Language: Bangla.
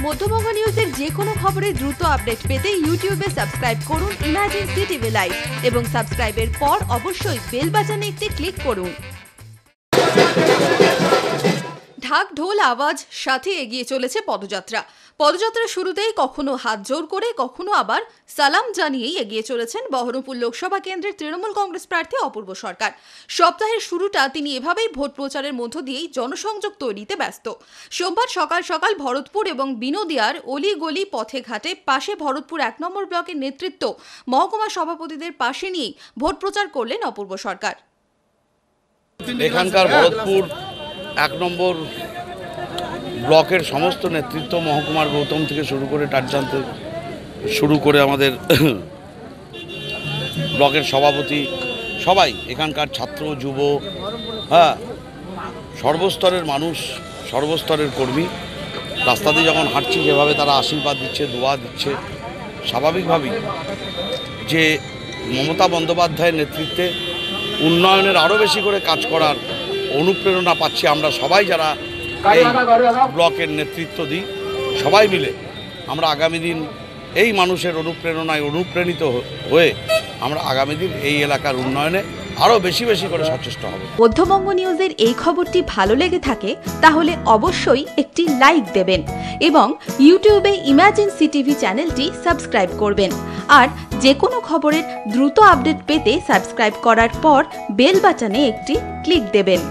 মধ্যবঙ্গ নিউজের যে কোনো খবরের দ্রুত আপডেট পেতে ইউটিউবে সাবস্ক্রাইব করুন ইমার্জেন্সি টিভি লাইভ এবং সাবস্ক্রাইবের পর অবশ্যই বেল বাটনে একটি ক্লিক করুন। ঢাক ঢোল আওয়াজ সাথে এগিয়ে চলেছে পদযাত্রা। পদযাত্রার শুরুতেই কখনো হাত জোর করে কখনো আবার সালাম জানিয়েই এগিয়ে চলেছেন বহরমপুর লোকসভা কেন্দ্রের তৃণমূল কংগ্রেস প্রার্থী অপূর্ব সরকার। সপ্তাহের শুরুটা তিনি এভাবেই ভোট প্রচারের মধ্য দিয়েই জনসংযোগ তৈরিতে ব্যস্ত। সোমবার সকাল সকাল ভরতপুর এবং বিনোদিয়ার অলি-গলি পথে ঘাটে পাশে ভরতপুর ১ নম্বর ব্লকের নেতৃত্ব মহকুমা সভাপতিদের পাশে নিয়েই ভোট প্রচার করলেন অপূর্ব সরকার। এখানকার ভরতপুর ১ নম্বর ব্লকের সমস্ত নেতৃত্ব, মহকুমার গৌতম থেকে শুরু করে টারজান থেকে শুরু করে আমাদের ব্লকের সভাপতি সবাই, এখানকার ছাত্র যুব, সর্বস্তরের মানুষ, সর্বস্তরের কর্মী রাস্তা দিয়ে যখন হাঁটছি যেভাবে তারা আশীর্বাদ দিচ্ছে, দোয়া দিচ্ছে, স্বাভাবিকভাবেই যে মমতা বন্দ্যোপাধ্যায়ের নেতৃত্বে উন্নয়নের আরও বেশি করে কাজ করার অনুপ্রেরণা পাচ্ছি আমরা সবাই, যারা এই ব্লকের নেতৃত্ব দিই সবাই মিলে। আমরা আগামী দিন এই মানুষের অনুপ্রেরণায় অনুপ্রাণিত হয়ে আমরা আগামী দিন এই এলাকার উন্নয়নে আরও বেশি বেশি করে সচেষ্ট হব। মধ্যবঙ্গ নিউজের এই খবরটি ভালো লেগে থাকে তাহলে অবশ্যই একটি লাইক দেবেন এবং ইউটিউবে ইমার্জেন্সি টিভি চ্যানেলটি সাবস্ক্রাইব করবেন। আর যে কোনো খবরের দ্রুত আপডেট পেতে সাবস্ক্রাইব করার পর বেল বাটনে একটি ক্লিক দেবেন।